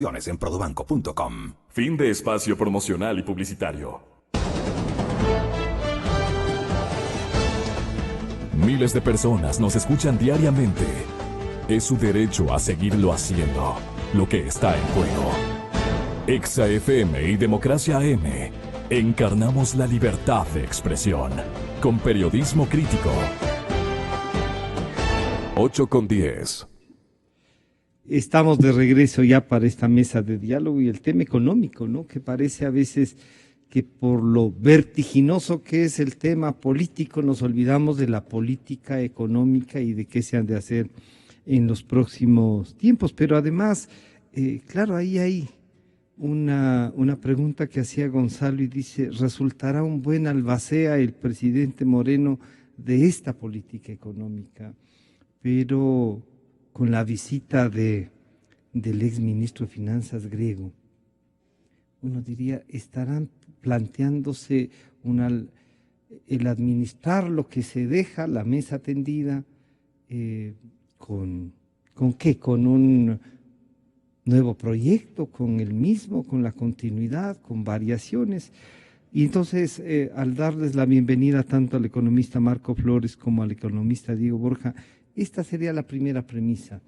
En Produbanco.com. Fin de espacio promocional y publicitario. Miles de personas nos escuchan diariamente. Es su derecho a seguirlo haciendo. Lo que está en juego. Exa FM y Democracia AM. Encarnamos la libertad de expresión. Con periodismo crítico. 8:10. Estamos de regreso ya para esta mesa de diálogo y el tema económico, ¿no? Que parece a veces que por lo vertiginoso que es el tema político nos olvidamos de la política económica y de qué se han de hacer en los próximos tiempos. Pero además, claro, ahí hay una pregunta que hacía Gonzalo y dice, ¿resultará un buen albacea el presidente Moreno de esta política económica? Pero con la visita del exministro de Finanzas griego, uno diría, estarán planteándose el administrar lo que se deja, la mesa tendida, ¿con qué? ¿Con un nuevo proyecto, con el mismo, con la continuidad, con variaciones? Y entonces, al darles la bienvenida tanto al economista Marco Flores como al economista Diego Borja, esta sería la primera premisa.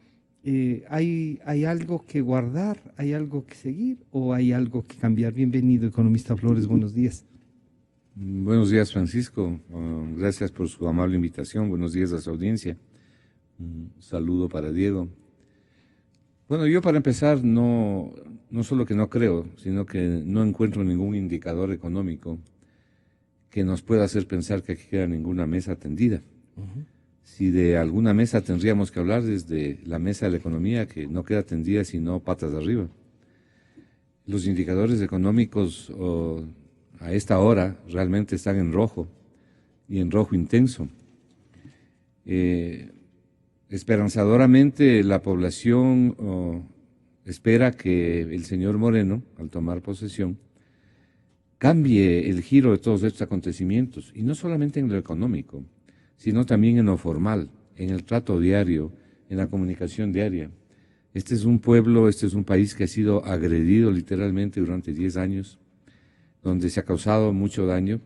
¿Hay algo que guardar, hay algo que seguir o hay algo que cambiar? Bienvenido, economista Flores, buenos días. Buenos días, Francisco. Gracias por su amable invitación. Buenos días a su audiencia. Un saludo para Diego. Bueno, yo para empezar no solo que no creo, sino que no encuentro ningún indicador económico que nos pueda hacer pensar que aquí queda ninguna mesa tendida. Si de alguna mesa tendríamos que hablar desde la mesa de la economía, que no queda tendida sino patas arriba. Los indicadores económicos a esta hora realmente están en rojo, y en rojo intenso. Esperanzadoramente la población espera que el señor Moreno, al tomar posesión, cambie el giro de todos estos acontecimientos, y no solamente en lo económico, sino también en lo formal, en el trato diario, en la comunicación diaria. Este es un pueblo, este es un país que ha sido agredido literalmente durante 10 años, donde se ha causado mucho daño,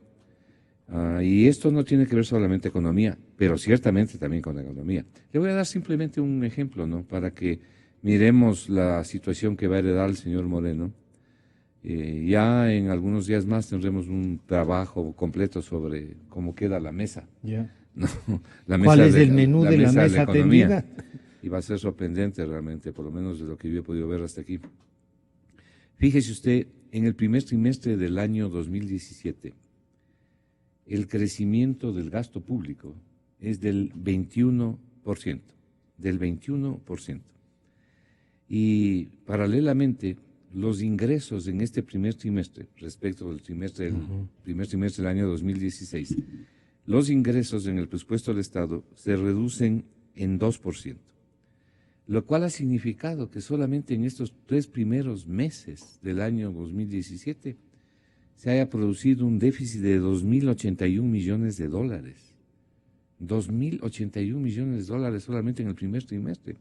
y esto no tiene que ver solamente con economía, pero ciertamente también con la economía. Le voy a dar simplemente un ejemplo, ¿no?, para que miremos la situación que va a heredar el señor Moreno. Ya en algunos días más tendremos un trabajo completo sobre cómo queda la mesa. Yeah. No, la mesa ¿Cuál es el menú de la mesa economía tendida? Y va a ser sorprendente realmente, por lo menos de lo que yo he podido ver hasta aquí. Fíjese usted, en el primer trimestre del año 2017, el crecimiento del gasto público es del 21%, del 21%. Y paralelamente, los ingresos en este primer trimestre, respecto al primer trimestre del año 2016, los ingresos en el presupuesto del Estado se reducen en 2%, lo cual ha significado que solamente en estos 3 primeros meses del año 2017 se haya producido un déficit de 2.081 millones de dólares. 2.081 millones de dólares solamente en el primer trimestre.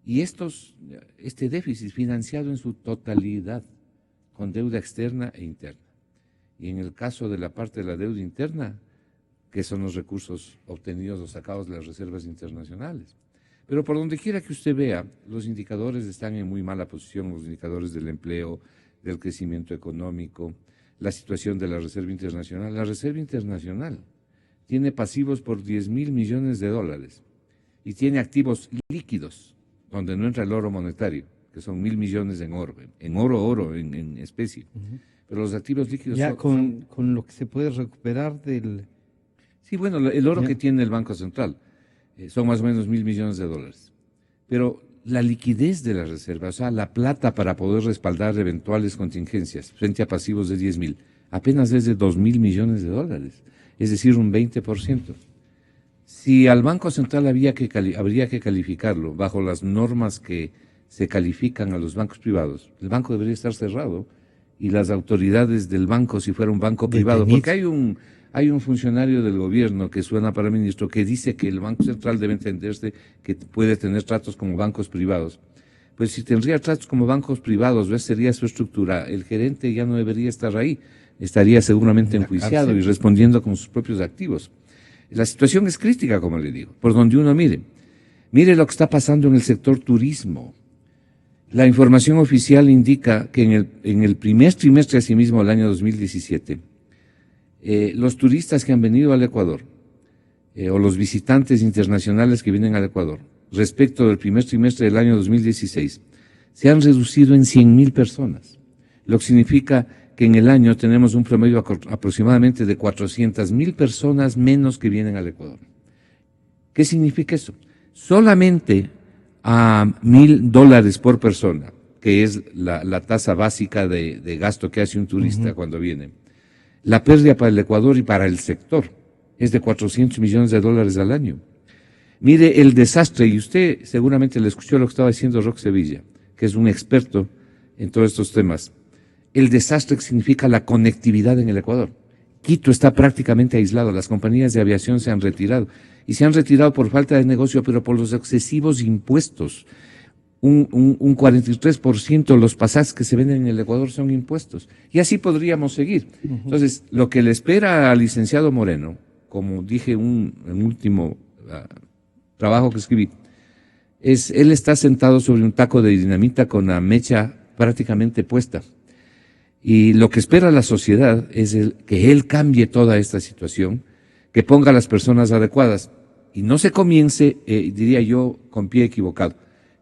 Y este déficit financiado en su totalidad con deuda externa e interna. Y en el caso de la parte de la deuda interna, que son los recursos obtenidos o sacados de las reservas internacionales. Pero por donde quiera que usted vea, los indicadores están en muy mala posición, los indicadores del empleo, del crecimiento económico, la situación de la Reserva Internacional. La Reserva Internacional tiene pasivos por 10.000 millones de dólares y tiene activos líquidos, donde no entra el oro monetario, que son 1.000 millones en oro, en especie. Pero los activos líquidos ya con lo que se puede recuperar del... Sí, bueno, el oro que tiene el Banco Central son más o menos 1.000 millones de dólares. Pero la liquidez de la reserva, o sea, la plata para poder respaldar eventuales contingencias frente a pasivos de 10.000, apenas es de 2.000 millones de dólares, es decir, un 20%. Si al Banco Central habría que calificarlo bajo las normas que se califican a los bancos privados, el banco debería estar cerrado y las autoridades del banco, si fuera un banco privado, porque hay un funcionario del gobierno que suena para ministro que dice que el Banco Central debe entenderse que puede tener tratos como bancos privados. pues si tendría tratos como bancos privados, ¿ves? Sería su estructura, el gerente ya no debería estar ahí, estaría seguramente enjuiciado y respondiendo con sus propios activos. La situación es crítica, como le digo, por donde uno mire. Mire lo que está pasando en el sector turismo. La información oficial indica que en el primer trimestre, asimismo, del año 2017, los turistas que han venido al Ecuador, o los visitantes internacionales que vienen al Ecuador, respecto del primer trimestre del año 2016, se han reducido en 100.000 personas, lo que significa que en el año tenemos un promedio aproximadamente de 400.000 personas menos que vienen al Ecuador. ¿Qué significa eso? Solamente a $1,000 por persona, que es la tasa básica de gasto que hace un turista cuando viene. La pérdida para el Ecuador y para el sector es de $400 millones al año. Mire el desastre, y usted seguramente le escuchó lo que estaba diciendo Roque Sevilla, que es un experto en todos estos temas. El desastre que significa la conectividad en el Ecuador. Quito está prácticamente aislado, las compañías de aviación se han retirado, y se han retirado por falta de negocio, pero por los excesivos impuestos. Un 43% de los pasajes que se venden en el Ecuador son impuestos. Y así podríamos seguir. Entonces, lo que le espera al licenciado Moreno, como dije en un último trabajo que escribí, él está sentado sobre un taco de dinamita con la mecha prácticamente puesta. Y lo que espera la sociedad es que él cambie toda esta situación, que ponga a las personas adecuadas y no se comience, diría yo, con pie equivocado.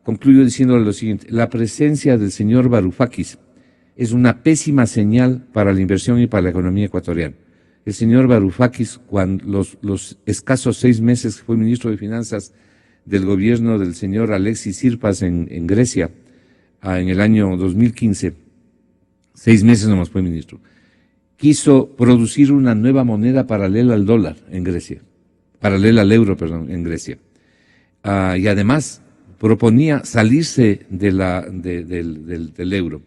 Concluyo diciéndole lo siguiente: la presencia del señor Varoufakis es una pésima señal para la inversión y para la economía ecuatoriana. El señor Varoufakis, cuando los escasos 6 meses que fue ministro de Finanzas del gobierno del señor Alexis Tsipras en Grecia, en el año 2015, 6 meses nomás fue ministro, quiso producir una nueva moneda paralela al dólar en Grecia, paralela al euro, perdón, en Grecia. Y además proponía salirse del euro.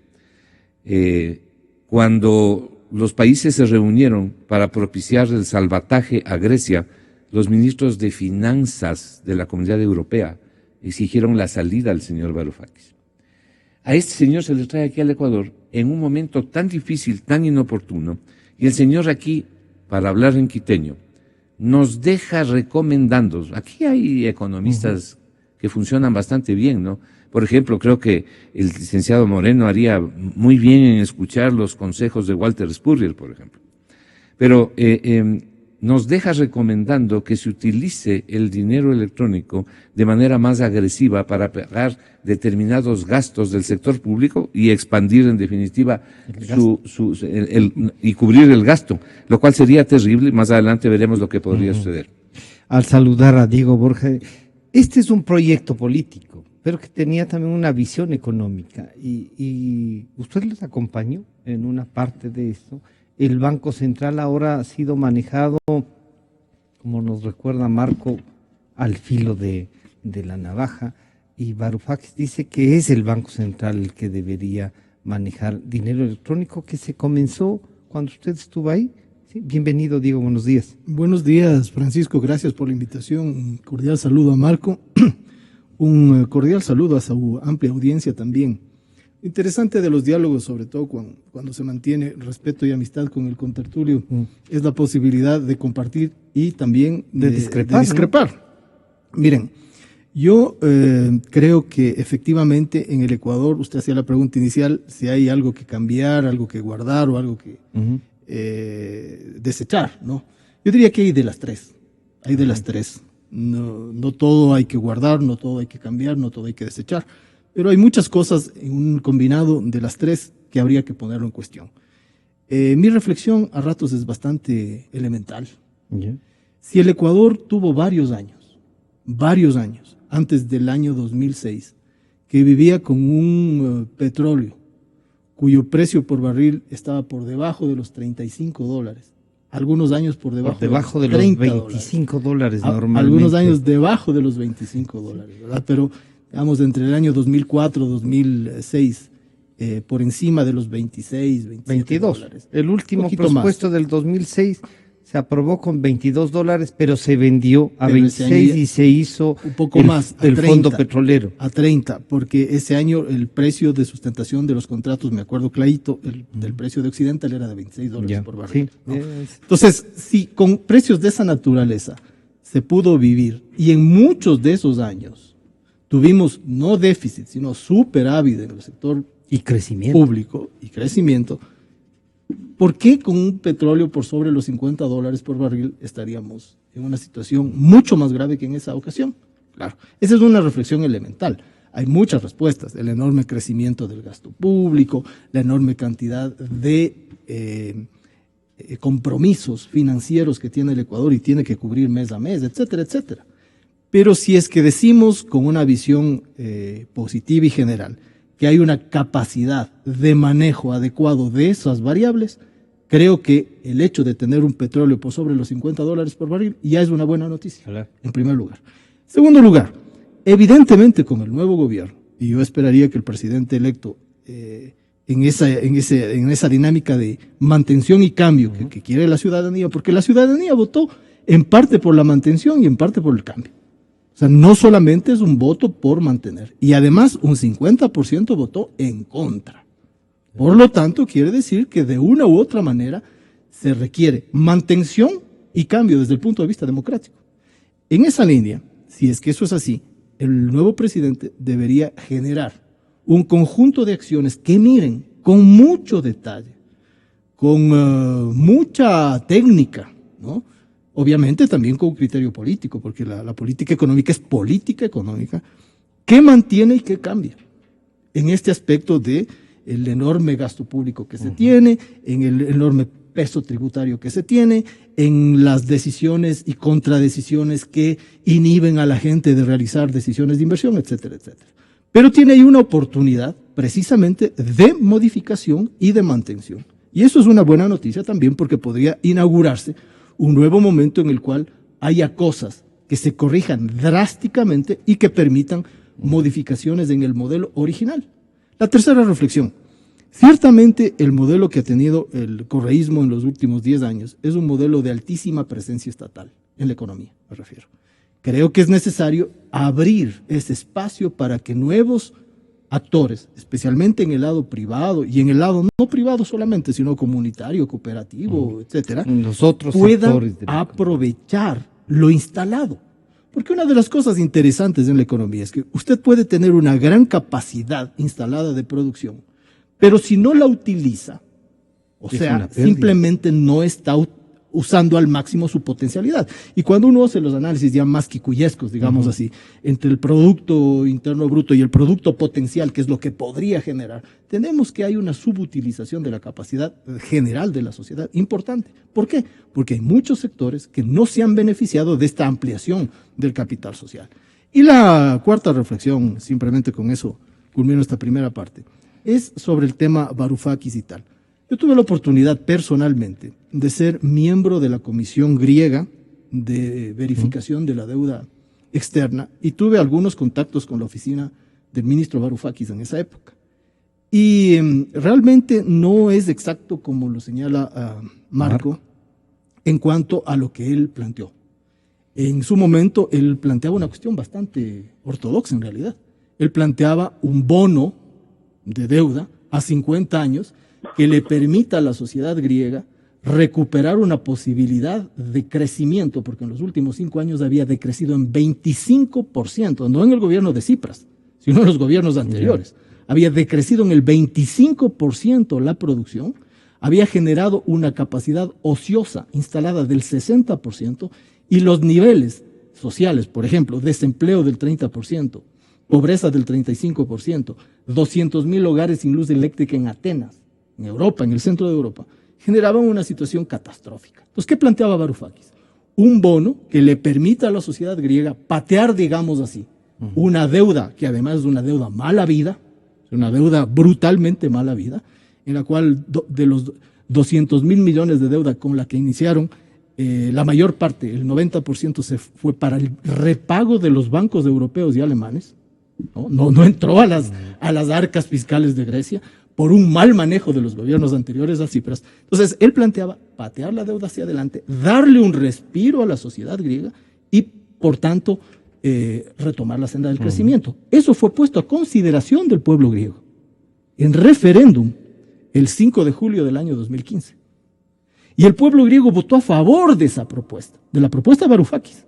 Cuando los países se reunieron para propiciar el salvataje a Grecia, los ministros de Finanzas de la Comunidad Europea exigieron la salida al señor Varoufakis. A este señor se le trae aquí al Ecuador en un momento tan difícil, tan inoportuno, y el señor aquí, para hablar en quiteño, nos deja recomendando. Aquí hay economistas que funcionan bastante bien, ¿no? Por ejemplo, creo que el licenciado Moreno haría muy bien en escuchar los consejos de Walter Spurrier, por ejemplo. Pero nos deja recomendando que se utilice el dinero electrónico de manera más agresiva para pagar determinados gastos del sector público y expandir en definitiva y cubrir el gasto, lo cual sería terrible. Más adelante veremos lo que podría suceder. Al saludar a Diego Borja, este es un proyecto político, pero que tenía también una visión económica y usted les acompañó en una parte de esto. El Banco Central ahora ha sido manejado, como nos recuerda Marco, al filo de la navaja, y Varoufakis dice que es el Banco Central el que debería manejar dinero electrónico, que se comenzó cuando usted estuvo ahí. Sí, bienvenido, Diego, buenos días. Buenos días, Francisco, gracias por la invitación. Un cordial saludo a Marco, un cordial saludo a su amplia audiencia también. Interesante de los diálogos, sobre todo cuando se mantiene respeto y amistad con el contertulio, es la posibilidad de compartir y también de discrepar. ¿No? Miren, yo creo que efectivamente en el Ecuador, usted hacía la pregunta inicial, si hay algo que cambiar, algo que guardar o algo que desechar, ¿no? Yo diría que hay de las tres, No todo hay que guardar, no todo hay que cambiar, no todo hay que desechar. Pero hay muchas cosas en un combinado de las tres que habría que ponerlo en cuestión. Mi reflexión a ratos es bastante elemental. Si el Ecuador tuvo varios años, antes del año 2006, que vivía con un petróleo cuyo precio por barril estaba por debajo de los $35, algunos años por debajo de los $25 normalmente. Algunos años debajo de los $25, ¿verdad? Pero digamos, entre el año 2004 y 2006, por encima de los 26, 27 22. dólares. El último presupuesto del 2006 se aprobó con $22, pero se vendió a Pero ese 26 año y se hizo un poco más, a el 30. fondo petrolero. A 30, porque ese año el precio de sustentación de los contratos, me acuerdo clarito, del precio de Occidental era de $26 Ya, por barril. sí. ¿no? Entonces, si con precios de esa naturaleza se pudo vivir, y en muchos de esos años tuvimos no déficit, sino superávit en el sector Y crecimiento. público y crecimiento, ¿por qué con un petróleo por sobre los $50 por barril estaríamos en una situación mucho más grave que en esa ocasión? Claro, esa es una reflexión elemental. Hay muchas respuestas: el enorme crecimiento del gasto público, la enorme cantidad de compromisos financieros que tiene el Ecuador y tiene que cubrir mes a mes, etcétera, etcétera. Pero si es que decimos con una visión positiva y general que hay una capacidad de manejo adecuado de esas variables, creo que el hecho de tener un petróleo por sobre los $50 por barril ya es una buena noticia, Claro. en primer lugar. Segundo lugar, evidentemente con el nuevo gobierno, y yo esperaría que el presidente electo en esa dinámica de mantención y cambio que quiere la ciudadanía, porque la ciudadanía votó en parte por la mantención y en parte por el cambio. O sea, no solamente es un voto por mantener, y además un 50% votó en contra. Por lo tanto, quiere decir que de una u otra manera se requiere mantención y cambio desde el punto de vista democrático. En esa línea, si es que eso es así, el nuevo presidente debería generar un conjunto de acciones que miren con mucho detalle, con mucha técnica, ¿no? Obviamente también con criterio político, porque la política económica es política económica, que mantiene y que cambia en este aspecto de el enorme gasto público que se tiene, en el enorme peso tributario que se tiene, en las decisiones y contradecisiones que inhiben a la gente de realizar decisiones de inversión, etcétera, etcétera. Pero tiene ahí una oportunidad precisamente de modificación y de mantención. Y eso es una buena noticia también, porque podría inaugurarse un nuevo momento en el cual haya cosas que se corrijan drásticamente y que permitan modificaciones en el modelo original. La tercera reflexión: ciertamente el modelo que ha tenido el correísmo en los últimos 10 años es un modelo de altísima presencia estatal, en la economía me refiero. Creo que es necesario abrir ese espacio para que nuevos actores, especialmente en el lado privado y en el lado no privado solamente, sino comunitario, cooperativo, etcétera, puedan aprovechar lo instalado. Porque una de las cosas interesantes en la economía es que usted puede tener una gran capacidad instalada de producción, pero si no la utiliza, o sea, simplemente no está usando al máximo su potencialidad. Y cuando uno hace los análisis ya más quicuyescos, digamos así, entre el Producto Interno Bruto y el producto potencial, que es lo que podría generar, tenemos que hay una subutilización de la capacidad general de la sociedad importante. ¿Por qué? Porque hay muchos sectores que no se han beneficiado de esta ampliación del capital social. Y la cuarta reflexión, simplemente con eso culmino esta primera parte, es sobre el tema Varoufakis y tal. Yo tuve la oportunidad personalmente de ser miembro de la Comisión Griega de Verificación de la Deuda Externa y tuve algunos contactos con la oficina del ministro Varoufakis en esa época. Y realmente no es exacto como lo señala Marco en cuanto a lo que él planteó. En su momento él planteaba una cuestión bastante ortodoxa en realidad. Él planteaba un bono de deuda a 50 años que le permita a la sociedad griega recuperar una posibilidad de crecimiento, porque en los últimos 5 años había decrecido en 25%, no en el gobierno de Tsipras, sino en los gobiernos anteriores. Había decrecido en el 25% la producción, había generado una capacidad ociosa instalada del 60% y los niveles sociales, por ejemplo, desempleo del 30%, pobreza del 35%, 200.000 hogares sin luz eléctrica en Atenas, en Europa, en el centro de Europa, generaban una situación catastrófica. Entonces, ¿qué planteaba Varoufakis? Un bono que le permita a la sociedad griega patear, digamos así, una deuda que además es una deuda mala vida, una deuda brutalmente mala vida, en la cual de los 200.000 millones de deuda con la que iniciaron, la mayor parte, el 90% se fue para el repago de los bancos europeos y alemanes, no entró a las arcas fiscales de Grecia. por un mal manejo de los gobiernos anteriores a Tsipras. Entonces, él planteaba patear la deuda hacia adelante, darle un respiro a la sociedad griega y, por tanto, retomar la senda del crecimiento. Eso fue puesto a consideración del pueblo griego en referéndum el 5 de julio del año 2015. Y el pueblo griego votó a favor de esa propuesta, de la propuesta de Varoufakis.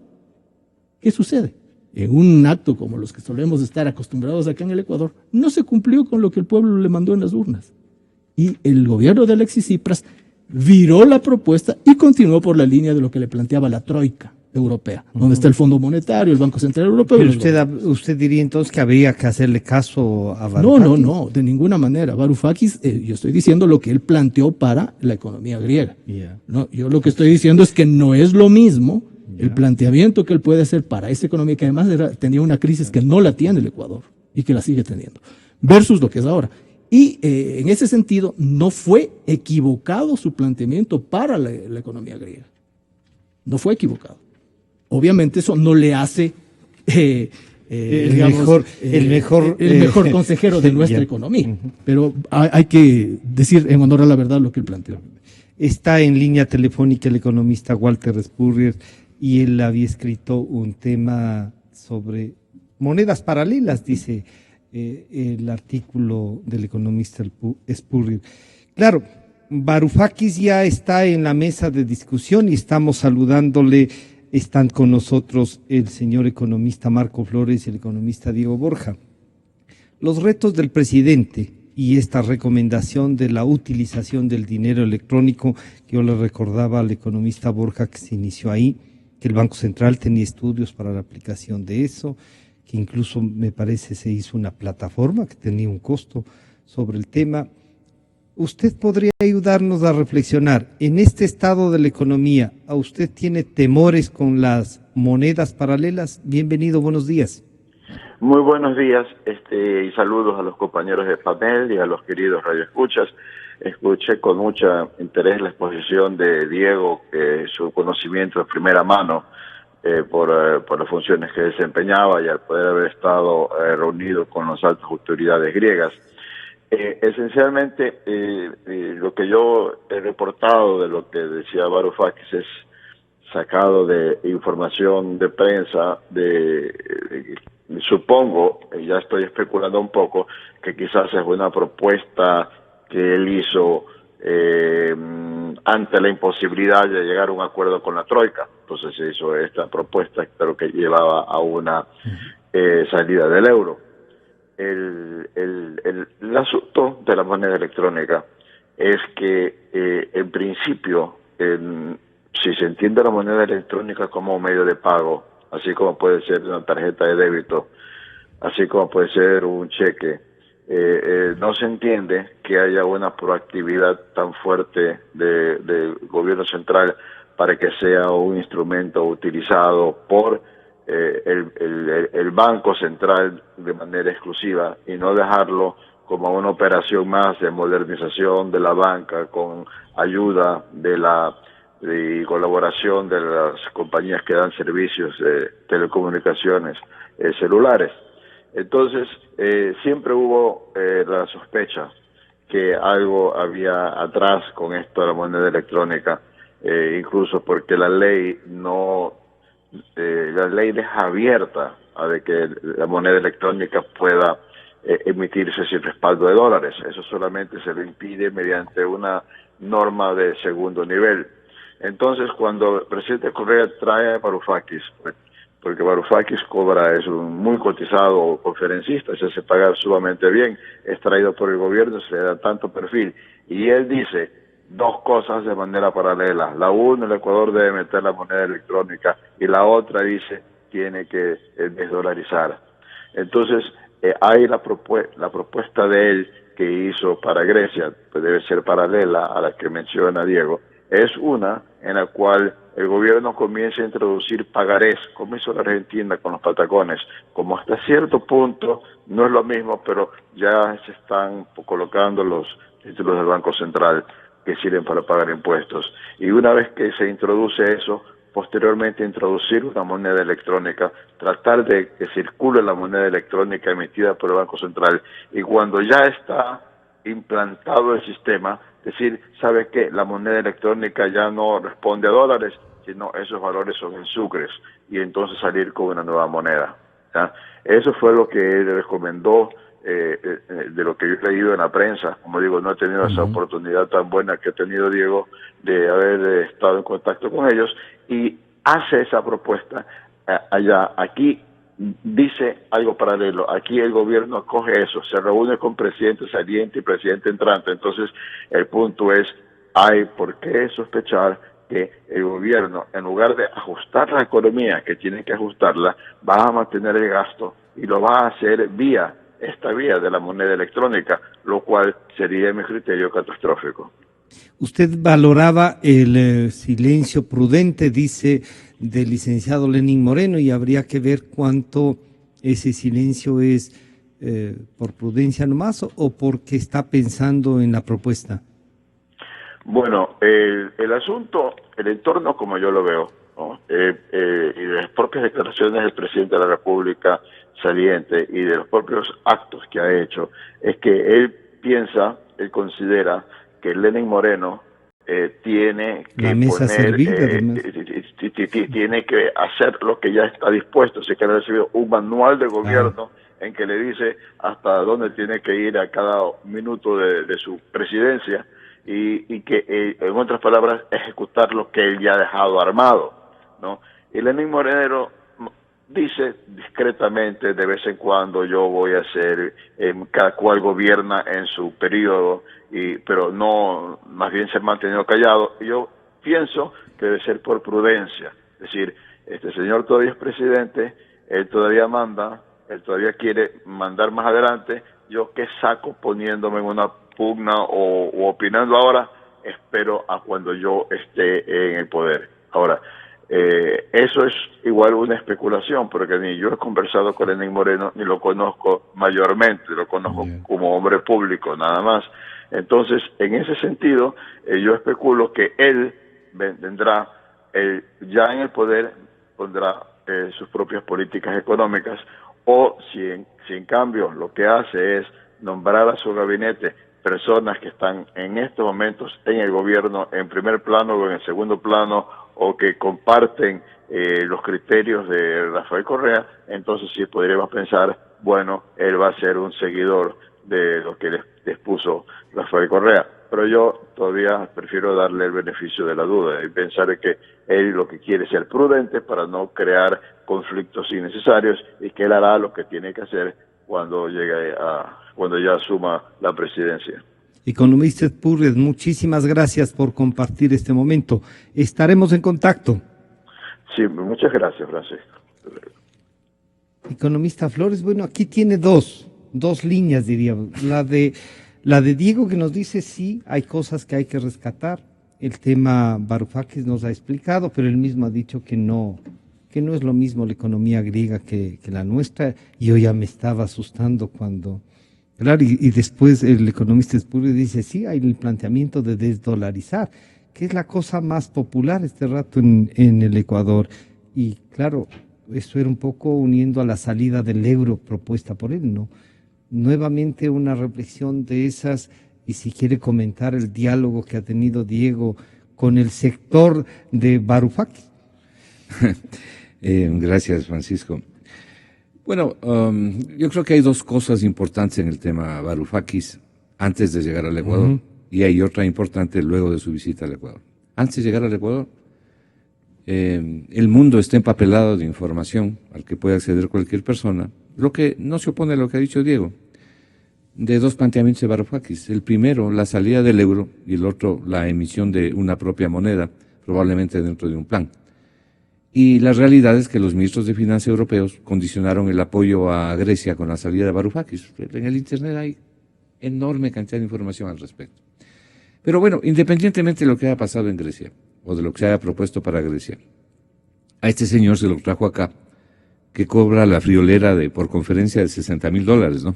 ¿Qué sucede? En un acto como los que solemos estar acostumbrados acá en el Ecuador, no se cumplió con lo que el pueblo le mandó en las urnas. Y el gobierno de Alexis Tsipras viró la propuesta y continuó por la línea de lo que le planteaba la Troika europea, donde está el Fondo Monetario, el Banco Central Europeo. Pero usted diría entonces que habría que hacerle caso a Varoufakis. No, de ninguna manera. Varoufakis, yo estoy diciendo lo que él planteó para la economía griega. Yeah. No, yo lo que estoy diciendo es que no es lo mismo el planteamiento que él puede hacer para esa economía, que además tenía una crisis que no la tiene el Ecuador y que la sigue teniendo, versus lo que es ahora. Y en ese sentido, no fue equivocado su planteamiento para la economía griega. No fue equivocado. Obviamente eso no le hace el mejor consejero de nuestra economía, pero hay que decir en honor a la verdad lo que él planteó. Está en línea telefónica el economista Walter Spurrier y él había escrito un tema sobre monedas paralelas, dice el artículo del economista Spurrier. Claro, Varoufakis ya está en la mesa de discusión y estamos saludándole. Están con nosotros el señor economista Marco Flores y el economista Diego Borja. Los retos del presidente y esta recomendación de la utilización del dinero electrónico, que yo le recordaba al economista Borja que se inició ahí, que el Banco Central tenía estudios para la aplicación de eso, que incluso me parece se hizo una plataforma que tenía un costo sobre el tema. ¿Usted podría ayudarnos a reflexionar en este estado de la economía? ¿A usted tiene temores con las monedas paralelas? Bienvenido, buenos días. Muy buenos días y saludos a los compañeros de panel y a los queridos radioescuchas. Escuché con mucho interés la exposición de Diego, su conocimiento de primera mano por las funciones que desempeñaba y al poder haber estado reunido con las altas autoridades griegas. Esencialmente, lo que yo he reportado de lo que decía Varoufakis es sacado de información de prensa, supongo, ya estoy especulando un poco, que quizás es una propuesta que él hizo ante la imposibilidad de llegar a un acuerdo con la Troika. Entonces se hizo esta propuesta, pero que llevaba a una salida del euro. El asunto de la moneda electrónica es que, en principio, si se entiende la moneda electrónica como un medio de pago, así como puede ser una tarjeta de débito, así como puede ser un cheque, no se entiende que haya una proactividad tan fuerte del gobierno central para que sea un instrumento utilizado por el Banco Central de manera exclusiva y no dejarlo como una operación más de modernización de la banca con ayuda y colaboración de las compañías que dan servicios de telecomunicaciones celulares. Entonces, siempre hubo la sospecha que algo había atrás con esto de la moneda electrónica, incluso porque la ley deja abierta a de que la moneda electrónica pueda emitirse sin respaldo de dólares. Eso solamente se lo impide mediante una norma de segundo nivel. Entonces, cuando el presidente Correa trae a Varoufakis, porque Varoufakis es un muy cotizado conferencista, se hace pagar sumamente bien, es traído por el gobierno, se le da tanto perfil, y él dice dos cosas de manera paralela. La una, el Ecuador debe meter la moneda electrónica, y la otra dice tiene que desdolarizar. Entonces, hay la propuesta de él que hizo para Grecia, pues debe ser paralela a la que menciona Diego. Es una en la cual el gobierno comienza a introducir pagarés, como hizo la Argentina con los patacones, como hasta cierto punto no es lo mismo, pero ya se están colocando los títulos del Banco Central que sirven para pagar impuestos. Y una vez que se introduce eso, posteriormente introducir una moneda electrónica, tratar de que circule la moneda electrónica emitida por el Banco Central, y cuando ya está implantado el sistema, decir, ¿sabe qué? La moneda electrónica ya no responde a dólares, sino esos valores son en sucres, y entonces salir con una nueva moneda. ¿Ya? Eso fue lo que él recomendó, de lo que yo he leído en la prensa. Como digo, no he tenido esa oportunidad tan buena que ha tenido Diego de haber estado en contacto con ellos, y hace esa propuesta allá. Aquí dice algo paralelo. Aquí el gobierno acoge eso, se reúne con presidente saliente y presidente entrante. Entonces, el punto es, hay por qué sospechar que el gobierno, en lugar de ajustar la economía, que tiene que ajustarla, va a mantener el gasto y lo va a hacer vía esta vía de la moneda electrónica, lo cual sería, en mi criterio, catastrófico. Usted valoraba el silencio prudente, dice, del licenciado Lenín Moreno, y habría que ver cuánto ese silencio es por prudencia nomás o porque está pensando en la propuesta. Bueno, el asunto, el entorno como yo lo veo, ¿no? Y de las propias declaraciones del presidente de la República saliente y de los propios actos que ha hecho, es que él considera que Lenín Moreno tiene que tiene que hacer lo que ya está dispuesto. Se que ha recibido un manual de gobierno en que le dice hasta dónde tiene que ir a cada minuto de su presidencia, y que, en otras palabras, ejecutar lo que él ya ha dejado armado, ¿no? Y Lenín Moreno dice discretamente, de vez en cuando, yo voy a hacer, cada cual gobierna en su periodo, pero no, más bien se ha mantenido callado. Yo pienso que debe ser por prudencia, es decir, este señor todavía es presidente, él todavía manda, él todavía quiere mandar más adelante. Yo qué saco poniéndome en una pugna o opinando ahora, espero a cuando yo esté en el poder. Ahora, eso es igual una especulación, porque ni yo he conversado con Lenín Moreno, ni lo conozco mayormente, lo conozco como hombre público, nada más. Entonces, en ese sentido, yo especulo que él vendrá, ya en el poder, pondrá sus propias políticas económicas, o si en cambio lo que hace es nombrar a su gabinete personas que están en estos momentos en el gobierno en primer plano o en el segundo plano, o que comparten los criterios de Rafael Correa, entonces sí podríamos pensar, bueno, él va a ser un seguidor de lo que les puso Rafael Correa. Pero yo todavía prefiero darle el beneficio de la duda y pensar que él lo que quiere es ser prudente para no crear conflictos innecesarios, y que él hará lo que tiene que hacer cuando ya asuma la presidencia. Economista Spurrier, muchísimas gracias por compartir este momento. Estaremos en contacto. Sí, muchas gracias, Francisco. Economista Flores, bueno, aquí tiene dos líneas, diríamos. La de Diego, que nos dice sí, hay cosas que hay que rescatar. El tema Varoufakis nos ha explicado, pero él mismo ha dicho que no es lo mismo la economía griega que la nuestra. Yo ya me estaba asustando cuando... Claro, y después el economista Spurrier dice, sí, hay el planteamiento de desdolarizar, que es la cosa más popular este rato en el Ecuador. Y claro, eso era un poco uniendo a la salida del euro propuesta por él, ¿no? Nuevamente una reflexión de esas, y si quiere comentar el diálogo que ha tenido Diego con el sector de Varoufakis. Gracias, Francisco. Bueno, yo creo que hay dos cosas importantes en el tema Varoufakis antes de llegar al Ecuador, y hay otra importante luego de su visita al Ecuador. Antes de llegar al Ecuador, el mundo está empapelado de información al que puede acceder cualquier persona, lo que no se opone a lo que ha dicho Diego, de dos planteamientos de Varoufakis. El primero, la salida del euro, y el otro, la emisión de una propia moneda, probablemente dentro de un plan. Y la realidad es que los ministros de Finanzas europeos condicionaron el apoyo a Grecia con la salida de Varoufakis. En el Internet hay enorme cantidad de información al respecto. Pero bueno, independientemente de lo que haya pasado en Grecia, o de lo que se haya propuesto para Grecia, a este señor se lo trajo acá, que cobra la friolera por conferencia de $60,000, ¿no?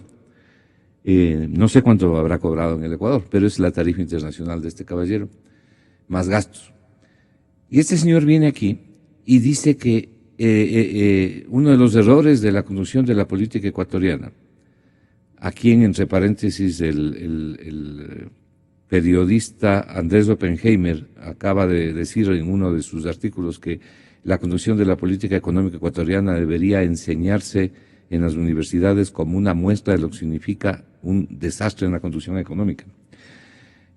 No sé cuánto habrá cobrado en el Ecuador, pero es la tarifa internacional de este caballero, más gastos. Y este señor viene aquí y dice que uno de los errores de la conducción de la política ecuatoriana a quien, entre paréntesis, el periodista Andrés Oppenheimer acaba de decir en uno de sus artículos que la conducción de la política económica ecuatoriana debería enseñarse en las universidades como una muestra de lo que significa un desastre en la conducción económica.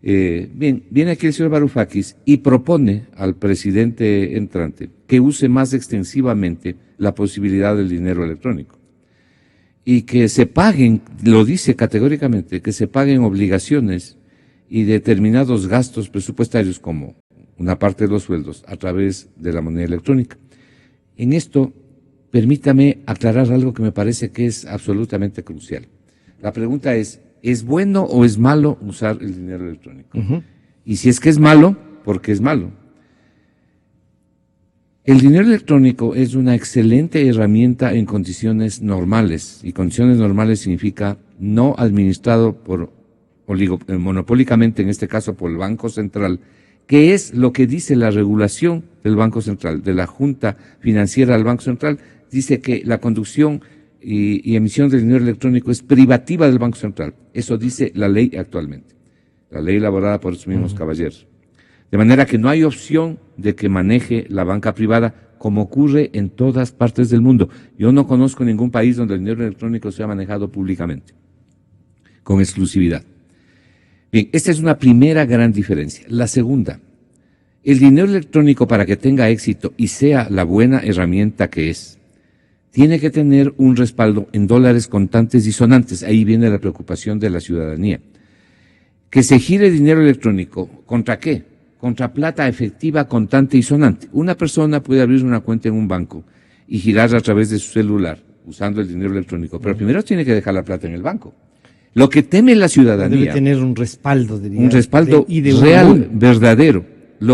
Bien, viene aquí el señor Varoufakis y propone al presidente entrante que use más extensivamente la posibilidad del dinero electrónico y que se paguen, lo dice categóricamente, que se paguen obligaciones y determinados gastos presupuestarios como una parte de los sueldos a través de la moneda electrónica. En esto, permítame aclarar algo que me parece que es absolutamente crucial. La pregunta ¿es bueno o es malo usar el dinero electrónico? Y si es que es malo, ¿por qué es malo? El dinero electrónico es una excelente herramienta en condiciones normales, y condiciones normales significa no administrado por monopólicamente, en este caso por el Banco Central, que es lo que dice la regulación del Banco Central, de la Junta Financiera del Banco Central, dice que la conducción y emisión del dinero electrónico es privativa del Banco Central. Eso dice la ley actualmente, la ley elaborada por esos mismos caballeros. De manera que no hay opción de que maneje la banca privada como ocurre en todas partes del mundo. Yo no conozco ningún país donde el dinero electrónico sea manejado públicamente, con exclusividad. Bien, esta es una primera gran diferencia. La segunda, el dinero electrónico, para que tenga éxito y sea la buena herramienta que es, tiene que tener un respaldo en dólares contantes y sonantes. Ahí viene la preocupación de la ciudadanía. Que se gire dinero electrónico, ¿contra qué? Contra plata efectiva, contante y sonante. Una persona puede abrir una cuenta en un banco y girar a través de su celular usando el dinero electrónico, pero primero tiene que dejar la plata en el banco. Lo que teme la ciudadanía. Debe tener un respaldo, diría. Un respaldo real, verdadero.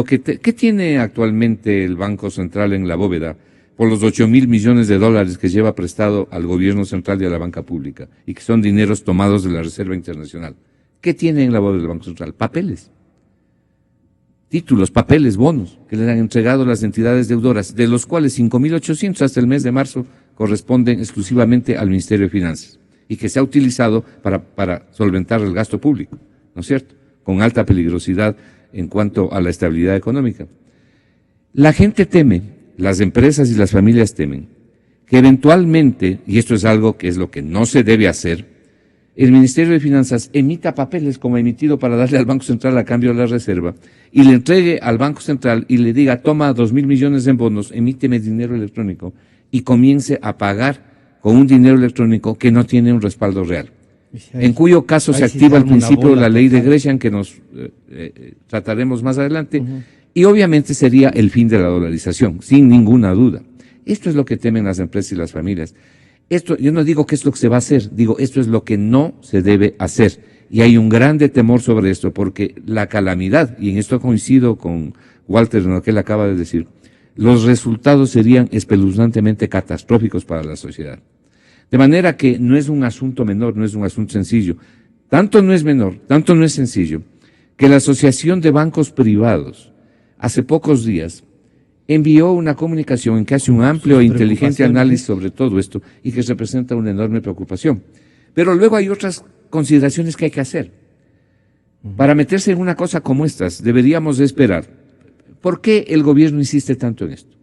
¿Qué tiene actualmente el Banco Central en la bóveda por los 8.000 millones de dólares que lleva prestado al gobierno central y a la banca pública y que son dineros tomados de la Reserva Internacional? ¿Qué tiene en la bóveda del Banco Central? Papeles. Títulos, papeles, bonos que le han entregado las entidades deudoras, de los cuales 5.800 hasta el mes de marzo corresponden exclusivamente al Ministerio de Finanzas y que se ha utilizado para solventar el gasto público, ¿no es cierto?, con alta peligrosidad en cuanto a la estabilidad económica. La gente teme, las empresas y las familias temen, que eventualmente, y esto es algo que es lo que no se debe hacer, el Ministerio de Finanzas emita papeles como emitido para darle al Banco Central a cambio de la reserva y le entregue al Banco Central y le diga, toma 2.000 millones en bonos, emíteme dinero electrónico y comience a pagar con un dinero electrónico que no tiene un respaldo real. En cuyo caso se activa al principio la ley de Gresham, que nos trataremos más adelante, y obviamente sería el fin de la dolarización, sin ninguna duda. Esto es lo que temen las empresas y las familias. Esto, yo no digo que es lo que se va a hacer, digo esto es lo que no se debe hacer. Y hay un grande temor sobre esto, porque la calamidad, y en esto coincido con Walter en lo que él acaba de decir, los resultados serían espeluznantemente catastróficos para la sociedad. De manera que no es un asunto menor, no es un asunto sencillo. Tanto no es menor, tanto no es sencillo, que la Asociación de Bancos Privados, hace pocos días, envió una comunicación en que hace un amplio e inteligente análisis sobre todo esto y que representa una enorme preocupación. Pero luego hay otras consideraciones que hay que hacer. Para meterse en una cosa como estas, deberíamos esperar. ¿Por qué el gobierno insiste tanto en esto?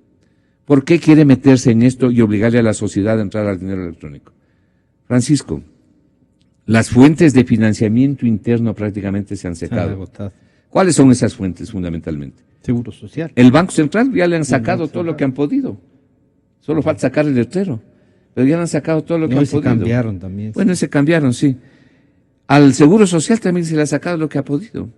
¿Por qué quiere meterse en esto y obligarle a la sociedad a entrar al dinero electrónico? Francisco, las fuentes de financiamiento interno prácticamente se han secado. ¿Cuáles son esas fuentes fundamentalmente? Seguro Social. El Banco Central ya le han sacado todo lo que han podido. Solo falta sacar el letrero. Pero ya le han sacado todo lo que han podido. Cambiaron también. Bueno, se cambiaron, sí. Al Seguro Social también se le ha sacado lo que ha podido.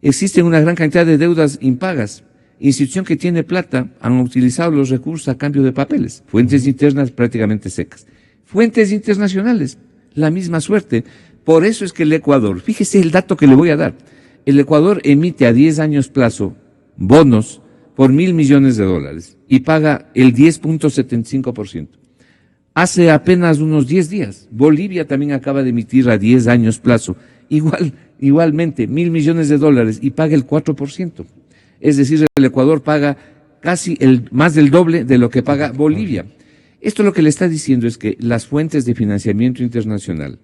Existen una gran cantidad de deudas impagas. Institución que tiene plata han utilizado los recursos a cambio de papeles. Fuentes internas prácticamente secas. Fuentes internacionales, la misma suerte. Por eso es que el Ecuador, fíjese el dato que le voy a dar. El Ecuador emite a 10 años plazo bonos por 1.000 millones de dólares y paga el 10.75%. Hace apenas unos 10 días, Bolivia también acaba de emitir a 10 años plazo, igualmente 1.000 millones de dólares y paga el 4%. Es decir, el Ecuador paga casi más del doble de lo que paga Bolivia. Esto lo que le está diciendo es que las fuentes de financiamiento internacional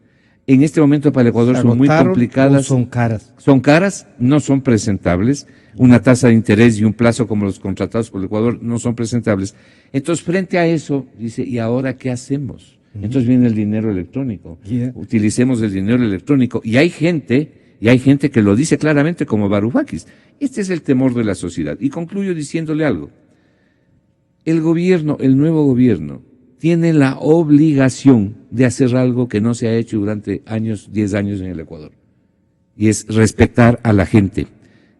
en este momento para el Ecuador ¿Se son muy agotaron complicadas. o son caras? Son caras, no son presentables. Una tasa de interés y un plazo como los contratados por el Ecuador no son presentables. Entonces, frente a eso, dice, ¿y ahora qué hacemos? Entonces viene el dinero electrónico. Utilicemos el dinero electrónico. Y hay gente que lo dice claramente como Varoufakis. Este es el temor de la sociedad. Y concluyo diciéndole algo. El gobierno, el nuevo gobierno, tiene la obligación de hacer algo que no se ha hecho durante años, 10 años en el Ecuador. Y es respetar a la gente.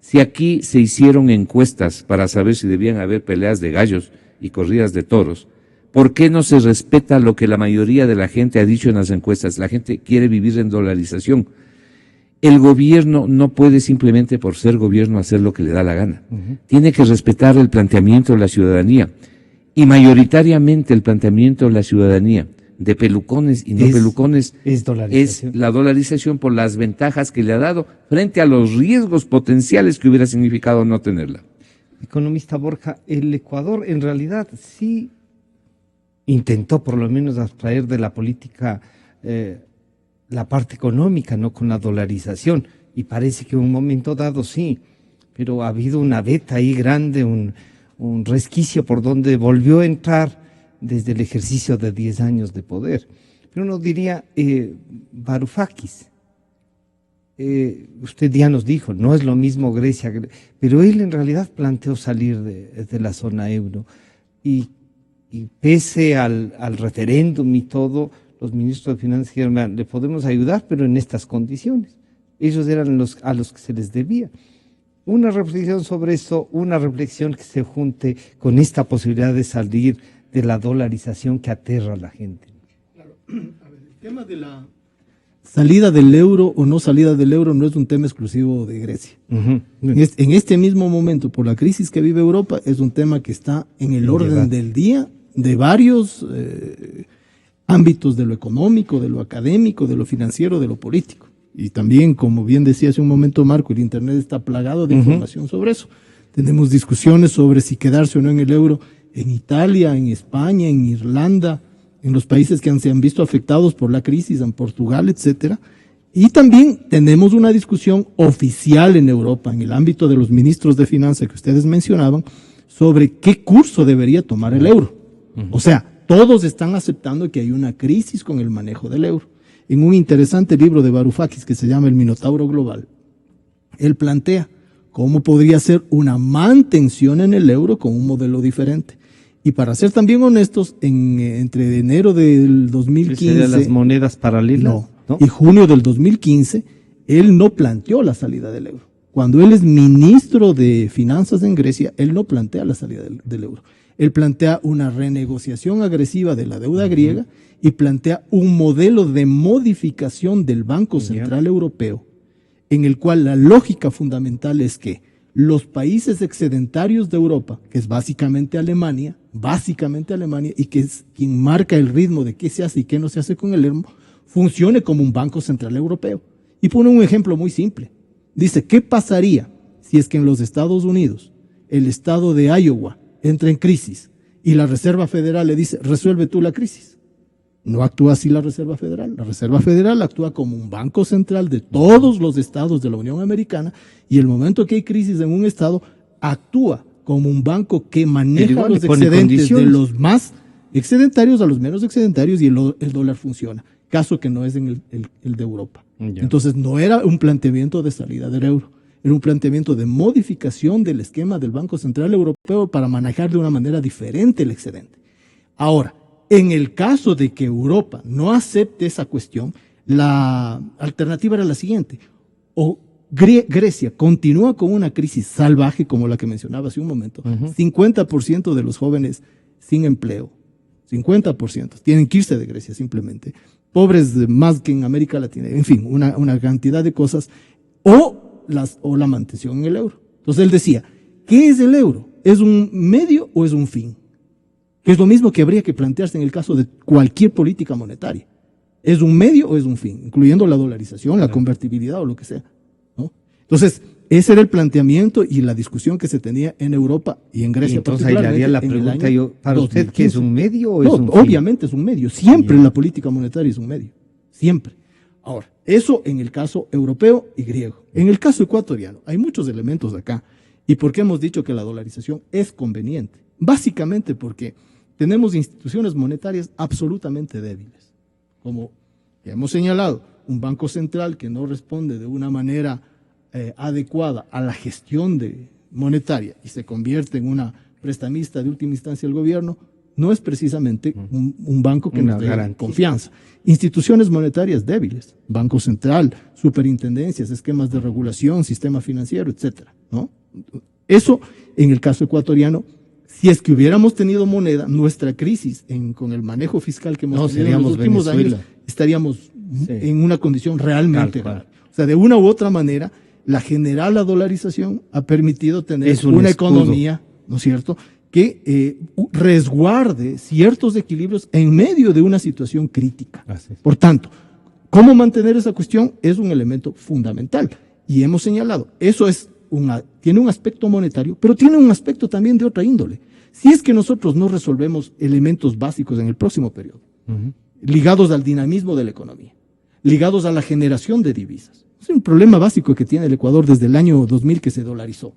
Si aquí se hicieron encuestas para saber si debían haber peleas de gallos y corridas de toros, ¿por qué no se respeta lo que la mayoría de la gente ha dicho en las encuestas? La gente quiere vivir en dolarización. El gobierno no puede simplemente por ser gobierno hacer lo que le da la gana. Tiene que respetar el planteamiento de la ciudadanía. Y mayoritariamente el planteamiento de la ciudadanía, de pelucones y no pelucones, es la dolarización por las ventajas que le ha dado frente a los riesgos potenciales que hubiera significado no tenerla. Economista Borja, el Ecuador en realidad sí intentó por lo menos abstraer de la política la parte económica, no con la dolarización, y parece que en un momento dado sí, pero ha habido una veta ahí grande, un resquicio por donde volvió a entrar desde el ejercicio de 10 años de poder. Pero uno diría, Varoufakis, usted ya nos dijo, no es lo mismo Grecia, pero él en realidad planteó salir de la zona euro, y pese al referéndum y todo, los ministros de Finanzas dijeron, le podemos ayudar, pero en estas condiciones. Ellos eran a los que se les debía. Una reflexión sobre eso, una reflexión que se junte con esta posibilidad de salir de la dolarización que aterra a la gente. Claro. A ver, el tema de la salida del euro o no salida del euro no es un tema exclusivo de Grecia. En este mismo momento, por la crisis que vive Europa, es un tema que está en el orden del día de varios ámbitos, de lo económico, de lo académico, de lo financiero, de lo político. Y también, como bien decía hace un momento Marco, el Internet está plagado de información sobre eso. Tenemos discusiones sobre si quedarse o no en el euro en Italia, en España, en Irlanda, en los países que se han visto afectados por la crisis, en Portugal, etcétera. Y también tenemos una discusión oficial en Europa, en el ámbito de los ministros de finanzas que ustedes mencionaban, sobre qué curso debería tomar el euro. O sea, todos están aceptando que hay una crisis con el manejo del euro. En un interesante libro de Varoufakis que se llama El Minotauro Global, él plantea cómo podría ser una mantención en el euro con un modelo diferente. Y para ser también honestos, entre enero del 2015... las monedas paralelas. ¿no? Y junio del 2015, él no planteó la salida del euro. Cuando él es ministro de Finanzas en Grecia, él no plantea la salida del euro. Él plantea una renegociación agresiva de la deuda griega y plantea un modelo de modificación del Banco Central Europeo, en el cual la lógica fundamental es que los países excedentarios de Europa, que es básicamente Alemania, y que es quien marca el ritmo de qué se hace y qué no se hace con el euro, funcione como un Banco Central Europeo. Y pone un ejemplo muy simple. Dice, ¿qué pasaría si es que en los Estados Unidos el estado de Iowa entra en crisis y la Reserva Federal le dice, resuelve tú la crisis? No actúa así la Reserva Federal. La Reserva Federal actúa como un banco central de todos los estados de la Unión Americana, y el momento que hay crisis en un estado, actúa como un banco que maneja los excedentes de los más excedentarios a los menos excedentarios, y el dólar funciona. Caso que no es en el de Europa. Entonces no era un planteamiento de salida del euro, era un planteamiento de modificación del esquema del Banco Central Europeo para manejar de una manera diferente el excedente. Ahora, en el caso de que Europa no acepte esa cuestión, la alternativa era la siguiente: o Grecia continúa con una crisis salvaje como la que mencionaba hace un momento, 50% de los jóvenes sin empleo, 50%, tienen que irse de Grecia simplemente, pobres más que en América Latina, en fin, una cantidad de cosas, o la mantención en el euro. Entonces él decía, ¿qué es el euro? ¿Es un medio o es un fin? Que es lo mismo que habría que plantearse en el caso de cualquier política monetaria. ¿Es un medio o es un fin? Incluyendo la dolarización, la convertibilidad o lo que sea, ¿no? Entonces, ese era el planteamiento y la discusión que se tenía en Europa y en Grecia. Y entonces ahí le haría la pregunta yo, ¿para usted qué es un medio o es un fin? Obviamente es un medio. Siempre la política monetaria es un medio. Siempre. Ahora, eso en el caso europeo y griego. En el caso ecuatoriano, hay muchos elementos acá. ¿Y por qué hemos dicho que la dolarización es conveniente? Básicamente porque tenemos instituciones monetarias absolutamente débiles. Como ya hemos señalado, un banco central que no responde de una manera adecuada a la gestión monetaria y se convierte en una prestamista de última instancia del gobierno, no es precisamente un banco que nos dé confianza. Instituciones monetarias débiles, Banco Central, superintendencias, esquemas de regulación, sistema financiero, etcétera, ¿no? Eso, en el caso ecuatoriano, si es que hubiéramos tenido moneda, nuestra crisis con el manejo fiscal que hemos tenido en los últimos años, estaríamos en una condición realmente grave. O sea, de una u otra manera, la dolarización ha permitido tener una economía, ¿no es cierto?, que resguarde ciertos equilibrios en medio de una situación crítica. Por tanto, ¿cómo mantener esa cuestión? Es un elemento fundamental. Y hemos señalado, eso tiene un aspecto monetario, pero tiene un aspecto también de otra índole. Si es que nosotros no resolvemos elementos básicos en el próximo periodo, ligados al dinamismo de la economía, ligados a la generación de divisas. Es un problema básico que tiene el Ecuador desde el año 2000 que se dolarizó.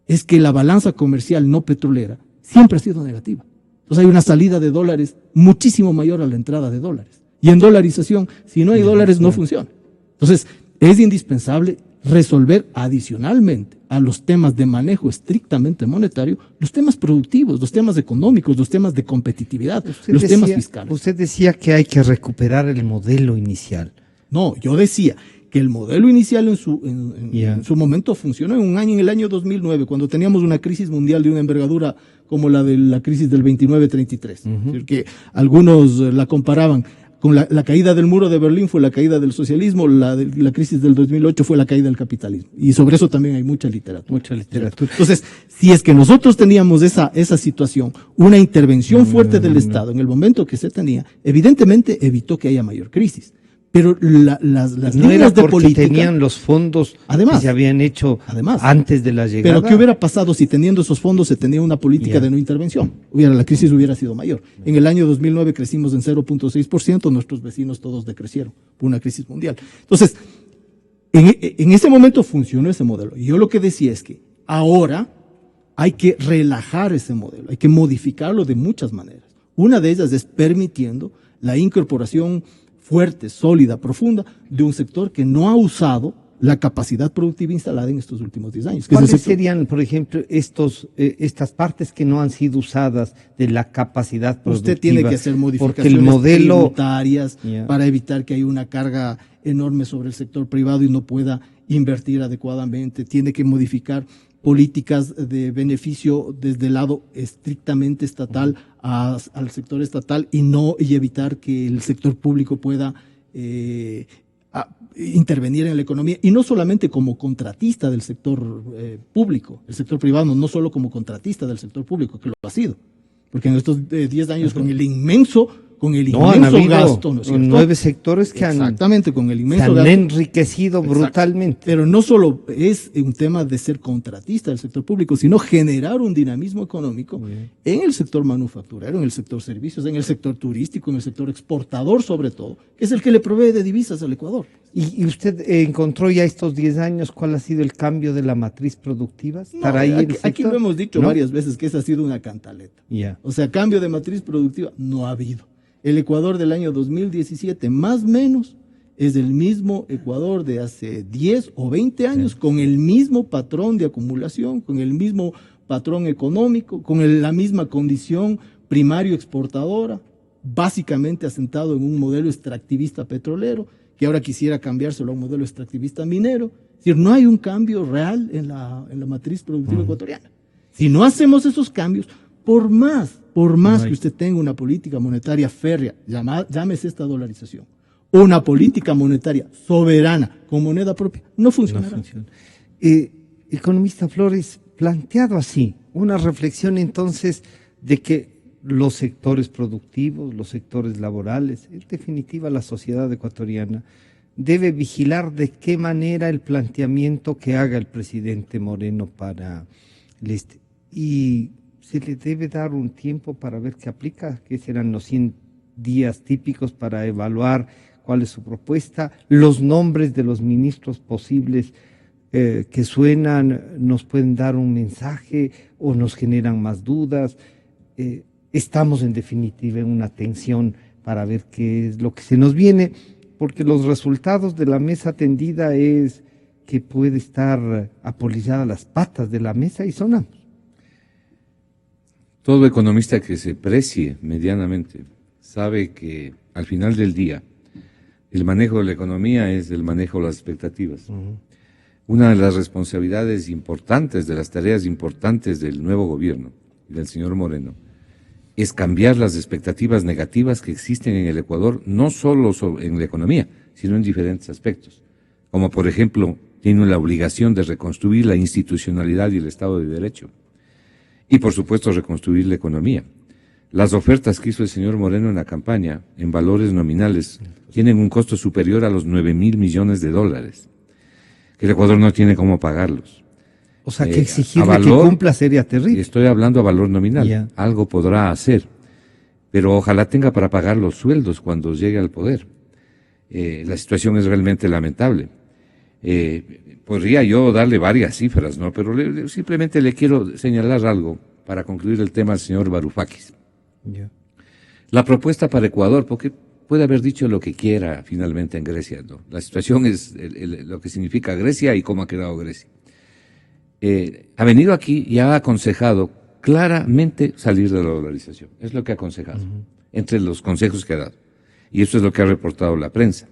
Es que la balanza comercial no petrolera siempre ha sido negativa. Entonces hay una salida de dólares muchísimo mayor a la entrada de dólares. Y en dolarización, si no hay dólares, no funciona. Entonces es indispensable resolver adicionalmente a los temas de manejo estrictamente monetario, los temas productivos, los temas económicos, los temas de competitividad, los temas fiscales. Usted decía que hay que recuperar el modelo inicial. No, yo decía que el modelo inicial en su momento funcionó en el año 2009, cuando teníamos una crisis mundial de una envergadura como la de la crisis del 29-33, es decir, que algunos la comparaban con la caída del muro de Berlín fue la caída del socialismo, la crisis del 2008 fue la caída del capitalismo. Y sobre eso también hay mucha literatura. Entonces, si es que nosotros teníamos esa situación, una intervención fuerte del Estado en el momento que se tenía, evidentemente evitó que haya mayor crisis. Pero las no líneas era de porque política tenían los fondos que se habían hecho antes de la llegada. Pero ¿qué hubiera pasado si teniendo esos fondos se tenía una política de no intervención? La crisis hubiera sido mayor. En el año 2009 crecimos en 0.6%, nuestros vecinos todos decrecieron por una crisis mundial. Entonces, en ese momento funcionó ese modelo. Y yo lo que decía es que ahora hay que relajar ese modelo, hay que modificarlo de muchas maneras. Una de ellas es permitiendo la incorporación fuerte, sólida, profunda, de un sector que no ha usado la capacidad productiva instalada en estos últimos 10 años. ¿Cuáles serían, por ejemplo, estas partes que no han sido usadas de la capacidad productiva? Usted tiene que hacer modificaciones tributarias para evitar que haya una carga enorme sobre el sector privado y no pueda invertir adecuadamente. Tiene que modificar políticas de beneficio desde el lado estrictamente estatal al sector estatal y evitar que el sector público pueda intervenir en la economía, y no solamente como contratista del sector público, el sector privado no solo como contratista del sector público, que lo ha sido, porque en estos 10 años con el inmenso gasto, ¿no es cierto? 9 sectores que han enriquecido brutalmente. Pero no solo es un tema de ser contratista del sector público, sino generar un dinamismo económico en el sector manufacturero, en el sector servicios, en el sector turístico, en el sector exportador sobre todo, que es el que le provee de divisas al Ecuador. ¿Y usted encontró ya estos 10 años cuál ha sido el cambio de la matriz productiva? Aquí lo hemos dicho varias veces que esa ha sido una cantaleta. O sea, cambio de matriz productiva no ha habido. El Ecuador del año 2017, más o menos, es el mismo Ecuador de hace 10 o 20 años, con el mismo patrón de acumulación, con el mismo patrón económico, con la misma condición primario exportadora, básicamente asentado en un modelo extractivista petrolero, que ahora quisiera cambiárselo a un modelo extractivista minero. Es decir, no hay un cambio real en la matriz productiva ecuatoriana. Si no hacemos esos cambios, por más que usted tenga una política monetaria férrea, llámese esta dolarización, o una política monetaria soberana con moneda propia, no funcionará. No funciona. Economista Flores, planteado así, una reflexión entonces de que los sectores productivos, los sectores laborales, en definitiva la sociedad ecuatoriana, debe vigilar de qué manera el planteamiento que haga el presidente Moreno para el y se le debe dar un tiempo para ver qué aplica, que serán los 100 días típicos para evaluar cuál es su propuesta, los nombres de los ministros posibles que suenan, nos pueden dar un mensaje o nos generan más dudas. Estamos en definitiva en una tensión para ver qué es lo que se nos viene, porque los resultados de la mesa tendida es que puede estar apolillada las patas de la mesa y sonamos. Todo economista que se precie medianamente sabe que al final del día el manejo de la economía es el manejo de las expectativas. Una de las responsabilidades importantes, de las tareas importantes del nuevo gobierno y del señor Moreno, es cambiar las expectativas negativas que existen en el Ecuador, no solo en la economía, sino en diferentes aspectos. Como por ejemplo, tiene la obligación de reconstruir la institucionalidad y el Estado de Derecho. Y por supuesto reconstruir la economía. Las ofertas que hizo el señor Moreno en la campaña, en valores nominales, tienen un costo superior a los 9.000 millones de dólares, que el Ecuador no tiene cómo pagarlos. O sea, que exigirle que cumpla sería terrible. Estoy hablando a valor nominal. Ya. Algo podrá hacer, pero ojalá tenga para pagar los sueldos cuando llegue al poder. La situación es realmente lamentable. Podría yo darle varias cifras, ¿no? Pero simplemente le quiero señalar algo para concluir el tema al señor Varoufakis. Ya. La propuesta para Ecuador, porque puede haber dicho lo que quiera finalmente en Grecia, ¿no? La situación es lo que significa Grecia y cómo ha quedado Grecia. Ha venido aquí y ha aconsejado claramente salir de la dolarización. Es lo que ha aconsejado, entre los consejos que ha dado. Y eso es lo que ha reportado la prensa.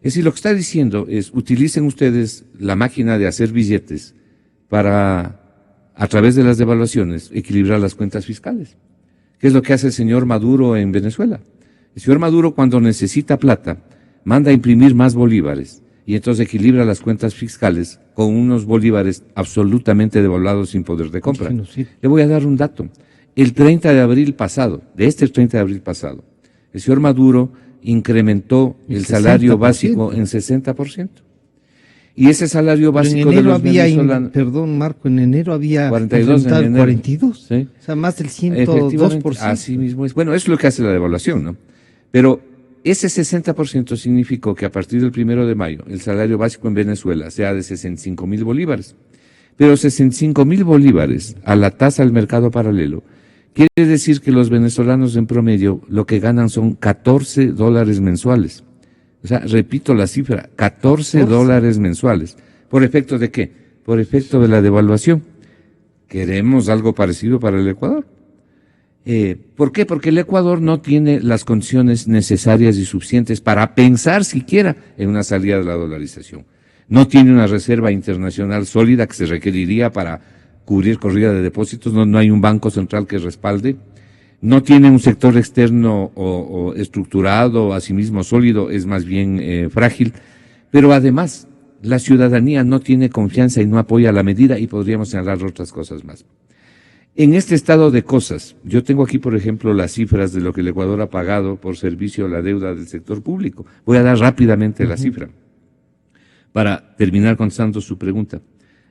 Es decir, lo que está diciendo es, utilicen ustedes la máquina de hacer billetes para, a través de las devaluaciones, equilibrar las cuentas fiscales. ¿Qué es lo que hace el señor Maduro en Venezuela? El señor Maduro, cuando necesita plata, manda a imprimir más bolívares y entonces equilibra las cuentas fiscales con unos bolívares absolutamente devaluados sin poder de compra. Le voy a dar un dato. El 30 de abril pasado, el 30 de abril pasado, el señor Maduro incrementó el salario básico en 60%. Y ese salario básico de los venezolanos... Perdón, Marco, en enero había 42, en enero. 42, ¿sí? O sea, más del 102%. Así mismo es. Bueno, eso es lo que hace la devaluación, ¿no? Pero ese 60% significó que a partir del 1 de mayo el salario básico en Venezuela sea de 65.000 bolívares. Pero 65.000 bolívares a la tasa del mercado paralelo quiere decir que los venezolanos en promedio lo que ganan son $14 mensuales. O sea, repito la cifra, 14 dólares mensuales. ¿Por efecto de qué? Por efecto de la devaluación. Queremos algo parecido para el Ecuador. ¿Por qué? Porque el Ecuador no tiene las condiciones necesarias y suficientes para pensar siquiera en una salida de la dolarización. No tiene una reserva internacional sólida que se requeriría para cubrir corrida de depósitos, no hay un banco central que respalde. No tiene un sector externo o estructurado, asimismo sólido, es más bien frágil, pero además la ciudadanía no tiene confianza y no apoya la medida y podríamos señalar otras cosas más. En este estado de cosas, yo tengo aquí, por ejemplo, las cifras de lo que el Ecuador ha pagado por servicio a la deuda del sector público. Voy a dar rápidamente la cifra para terminar contestando su pregunta.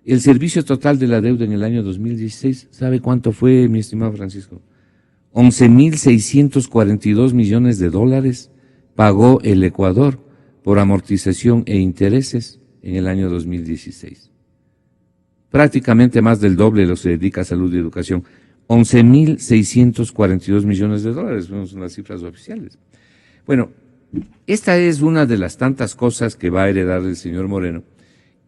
El servicio total de la deuda en el año 2016, ¿sabe cuánto fue, mi estimado Francisco? 11.642 millones de dólares pagó el Ecuador por amortización e intereses en el año 2016. Prácticamente más del doble de lo que se dedica a salud y educación. 11.642 millones de dólares, son las cifras oficiales. Bueno, esta es una de las tantas cosas que va a heredar el señor Moreno,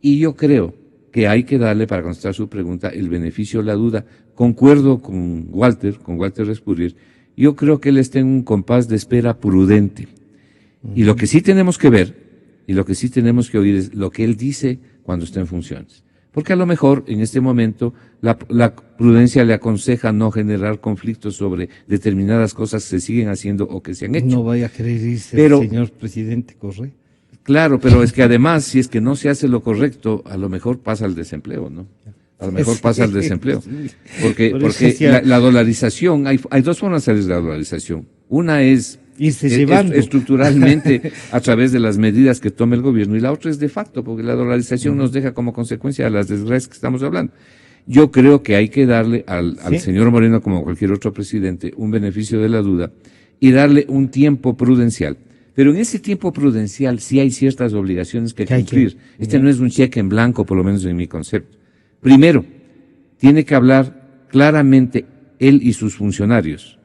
y yo creo que hay que darle, para contestar su pregunta, el beneficio de la duda. Concuerdo con Walter Respurrier. Yo creo que él está en un compás de espera prudente. Y lo que sí tenemos que ver, y lo que sí tenemos que oír es lo que él dice cuando está en funciones. Porque a lo mejor, en este momento, la prudencia le aconseja no generar conflictos sobre determinadas cosas que se siguen haciendo o que se han hecho. No vaya a querer irse el señor presidente Correa. Claro, pero es que además, si es que no se hace lo correcto, a lo mejor pasa el desempleo, ¿no? A lo mejor pasa el desempleo. Porque la dolarización, hay dos formas de salir de la dolarización. Una es estructuralmente a través de las medidas que tome el gobierno, y la otra es de facto, porque la dolarización nos deja como consecuencia las desgracias que estamos hablando. Yo creo que hay que darle al señor Moreno, como cualquier otro presidente, un beneficio de la duda y darle un tiempo prudencial Pero en ese tiempo prudencial sí hay ciertas obligaciones que cumplir. No es un cheque en blanco, por lo menos en mi concepto. Primero, tiene que hablar claramente él y sus funcionarios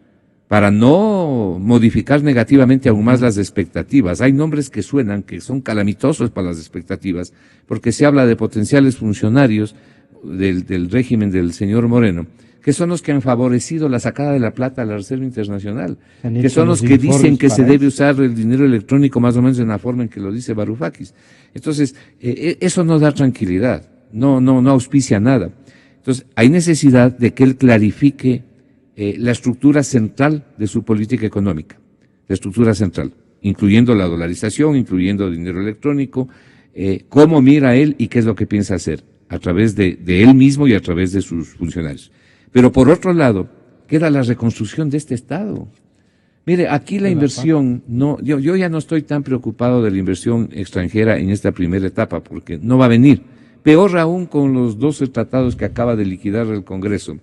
para no modificar negativamente aún más las expectativas. Hay nombres que suenan, que son calamitosos para las expectativas, porque se habla de potenciales funcionarios del régimen del señor Moreno, que son los que han favorecido la sacada de la plata a la Reserva Internacional, que son los que dicen que se debe usar el dinero electrónico más o menos de la forma en que lo dice Varoufakis. Entonces, eso no da tranquilidad, no auspicia nada. Entonces, hay necesidad de que él clarifique la estructura central de su política económica, la estructura central, incluyendo la dolarización, incluyendo dinero electrónico, cómo mira él y qué es lo que piensa hacer, a través de él mismo y a través de sus funcionarios. Pero por otro lado, queda la reconstrucción de este Estado. Mire, aquí la inversión, yo ya no estoy tan preocupado de la inversión extranjera en esta primera etapa, porque no va a venir. Peor aún con los 12 tratados que acaba de liquidar el Congreso,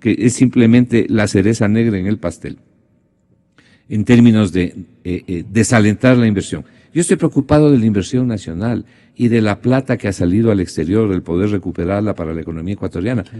que es simplemente la cereza negra en el pastel, en términos de desalentar la inversión. Yo estoy preocupado de la inversión nacional y de la plata que ha salido al exterior, el poder recuperarla para la economía ecuatoriana. Que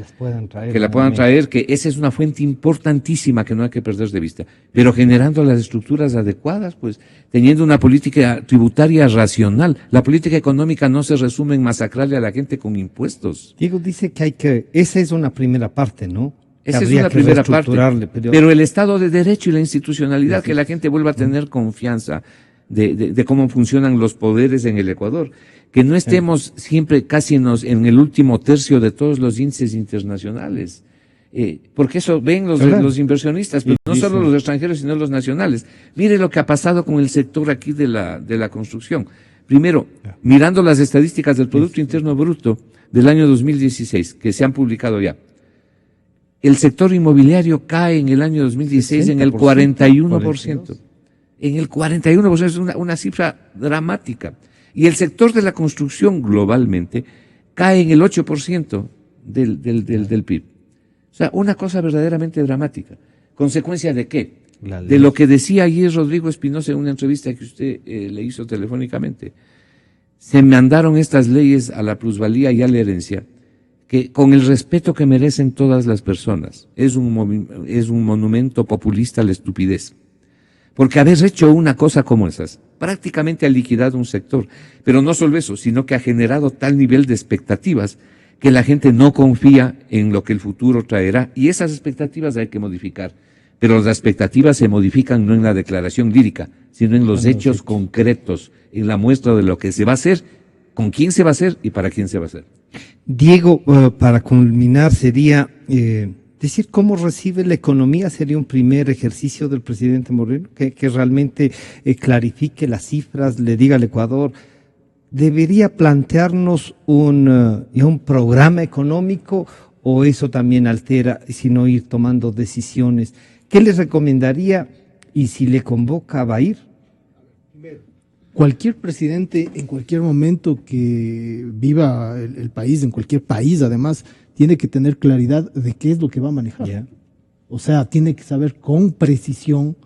la puedan traer, que esa es una fuente importantísima que no hay que perder de vista. Pero generando las estructuras adecuadas, pues, teniendo una política tributaria racional. La política económica no se resume en masacrarle a la gente con impuestos. Diego dice que esa es una primera parte, ¿no? Esa es una primera parte. Pero el Estado de Derecho y la institucionalidad, que la gente vuelva a tener confianza de cómo funcionan los poderes en el Ecuador, que no estemos siempre casi en el último tercio de todos los índices internacionales, porque eso ven los inversionistas, pero no solo los extranjeros, sino los nacionales. Mire lo que ha pasado con el sector aquí de la construcción. Primero, mirando las estadísticas del Producto Interno Bruto del año 2016, que se han publicado ya, el sector inmobiliario cae en el año 2016 en el 41%. En el 41%, es una cifra dramática. Y el sector de la construcción globalmente cae en el 8% del PIB. O sea, una cosa verdaderamente dramática. ¿Consecuencia de qué? De lo que decía ayer Rodrigo Espinosa en una entrevista que usted le hizo telefónicamente. Se mandaron estas leyes a la plusvalía y a la herencia, que con el respeto que merecen todas las personas, es un monumento populista a la estupidez. Porque haber hecho una cosa como esas, prácticamente ha liquidado un sector. Pero no solo eso, sino que ha generado tal nivel de expectativas que la gente no confía en lo que el futuro traerá. Y esas expectativas hay que modificar. Pero las expectativas se modifican no en la declaración lírica, sino en los hechos concretos, en la muestra de lo que se va a hacer, con quién se va a hacer y para quién se va a hacer. Diego, para culminar sería... decir cómo recibe la economía sería un primer ejercicio del presidente Moreno, que realmente clarifique las cifras, le diga al Ecuador, ¿debería plantearnos un programa económico o eso también altera, sino ir tomando decisiones? ¿Qué les recomendaría y si le convoca va a ir? Cualquier presidente en cualquier momento que viva el país, en cualquier país además, tiene que tener claridad de qué es lo que va a manejar. O sea, tiene que saber con precisión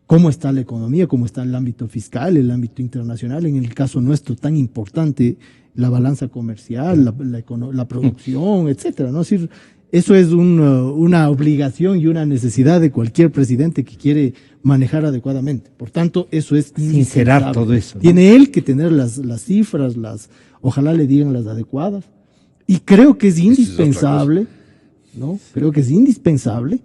cómo está la economía, cómo está el ámbito fiscal, el ámbito internacional, en el caso nuestro tan importante, la balanza comercial, la producción, etcétera, ¿no? Es decir, eso es una obligación y una necesidad de cualquier presidente que quiere manejar adecuadamente. Por tanto, eso es sincerar todo eso, ¿no? Tiene él que tener las cifras, ojalá le digan las adecuadas. Y creo que es indispensable, ¿no? Creo que es indispensable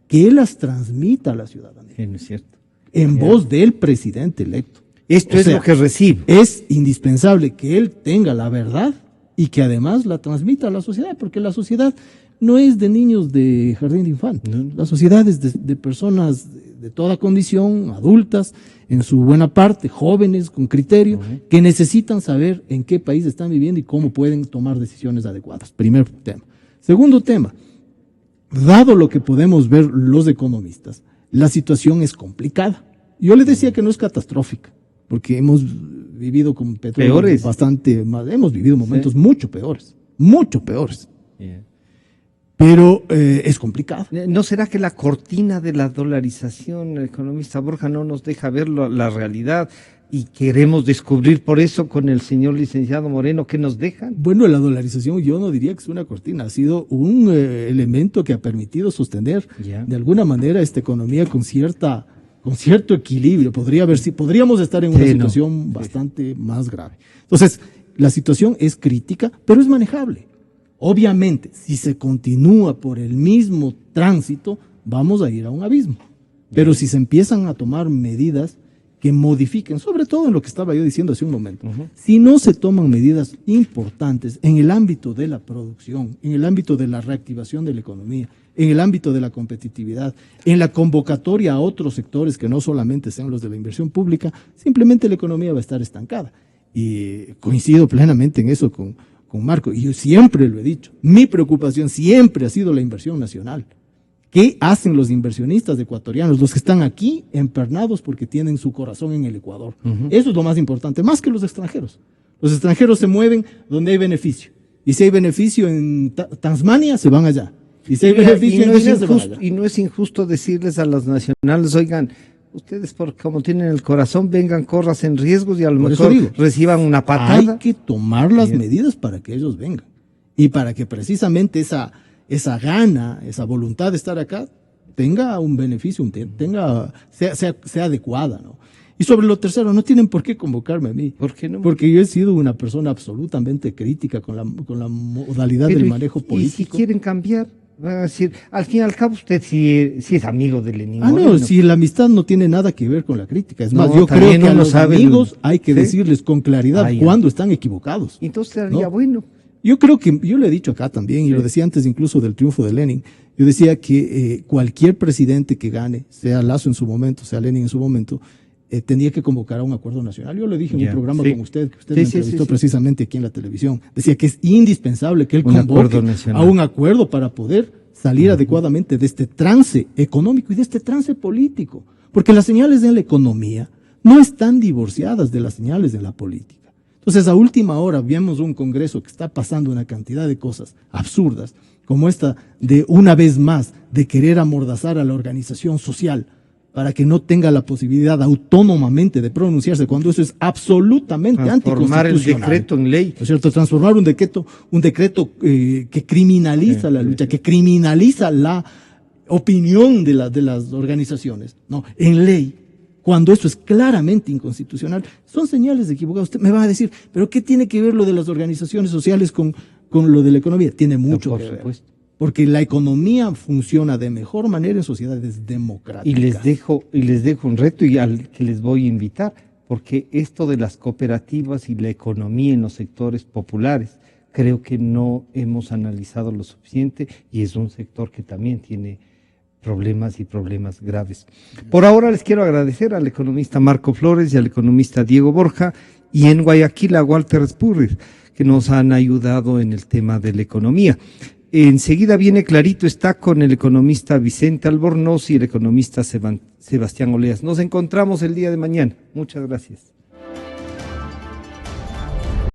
que él las transmita a la ciudadanía. Sí, ¿no es cierto? En voz del presidente electo. Esto es lo que recibe. Es indispensable que él tenga la verdad y que además la transmita a la sociedad, porque la sociedad no es de niños de jardín de infantes. La sociedad es de personas de toda condición, adultas, en su buena parte, jóvenes, con criterio, que necesitan saber en qué país están viviendo y cómo pueden tomar decisiones adecuadas. Primer tema. Segundo tema, dado lo que podemos ver los economistas, la situación es complicada. Yo le decía que no es catastrófica, porque hemos vivido con petróleo bastante más, hemos vivido momentos mucho peores, mucho peores. pero es complicado. ¿No será que la cortina de la dolarización, el economista Borja, no nos deja ver la realidad y queremos descubrir por eso con el señor licenciado Moreno qué nos dejan? Bueno, la dolarización yo no diría que es una cortina, ha sido un elemento que ha permitido sostener de alguna manera esta economía con cierto equilibrio. Podríamos estar en una situación bastante más grave. Entonces, la situación es crítica, pero es manejable. Obviamente, si se continúa por el mismo tránsito, vamos a ir a un abismo. Pero si se empiezan a tomar medidas que modifiquen, sobre todo en lo que estaba yo diciendo hace un momento, si no se toman medidas importantes en el ámbito de la producción, en el ámbito de la reactivación de la economía, en el ámbito de la competitividad, en la convocatoria a otros sectores que no solamente sean los de la inversión pública, simplemente la economía va a estar estancada. Y coincido plenamente en eso con Marco, y yo siempre lo he dicho, mi preocupación siempre ha sido la inversión nacional. ¿Qué hacen los inversionistas ecuatorianos, los que están aquí empernados porque tienen su corazón en el Ecuador? Eso es lo más importante, más que los extranjeros. Los extranjeros se mueven donde hay beneficio, y si hay beneficio en Tasmania, se van allá. Y si hay beneficio en Guinea, se van allá. Y no es injusto decirles a los nacionales, oigan, ustedes como tienen el corazón, vengan, corras en riesgos y a lo mejor reciban una patada. Hay que tomar las medidas para que ellos vengan. Y para que precisamente esa gana, esa voluntad de estar acá, tenga un beneficio, sea adecuada, ¿no? Y sobre lo tercero, no tienen por qué convocarme a mí. ¿Por qué no? Porque yo he sido una persona absolutamente crítica con la modalidad del manejo político. ¿Y si quieren cambiar? Van a decir, al fin y al cabo usted sí es amigo de Lenín. No, si la amistad no tiene nada que ver con la crítica. Es más, yo creo que a los amigos hay que decirles con claridad cuando están equivocados. Entonces sería bueno. Yo creo que, yo lo he dicho acá también, y lo decía antes incluso del triunfo de Lenin, yo decía que cualquier presidente que gane, sea Lasso en su momento, sea Lenin en su momento, tenía que convocar a un acuerdo nacional. Yo lo dije en un programa con usted, que usted me entrevistó precisamente aquí en la televisión. Decía que es indispensable que él convoque a un acuerdo para poder salir adecuadamente de este trance económico y de este trance político. Porque las señales de la economía no están divorciadas de las señales de la política. Entonces, a última hora, vemos un Congreso que está pasando una cantidad de cosas absurdas, como esta de, una vez más, de querer amordazar a la organización social para que no tenga la posibilidad autónomamente de pronunciarse, cuando eso es absolutamente anticonstitucional. Transformar el decreto en ley. ¿No es cierto? Transformar un decreto que criminaliza la lucha, que criminaliza la opinión de las organizaciones, ¿no?, en ley, cuando eso es claramente inconstitucional. Son señales de equivocados. Usted me va a decir, ¿pero qué tiene que ver lo de las organizaciones sociales con lo de la economía? Tiene mucho que ver. Porque la economía funciona de mejor manera en sociedades democráticas. Y les dejo un reto y al que les voy a invitar, porque esto de las cooperativas y la economía en los sectores populares, creo que no hemos analizado lo suficiente y es un sector que también tiene problemas y problemas graves. Por ahora les quiero agradecer al economista Marco Flores y al economista Diego Borja y en Guayaquil a Walter Spurrier, que nos han ayudado en el tema de la economía. Enseguida viene Clarito está con el economista Vicente Albornoz y el economista Sebastián Oleas. Nos encontramos el día de mañana. Muchas gracias.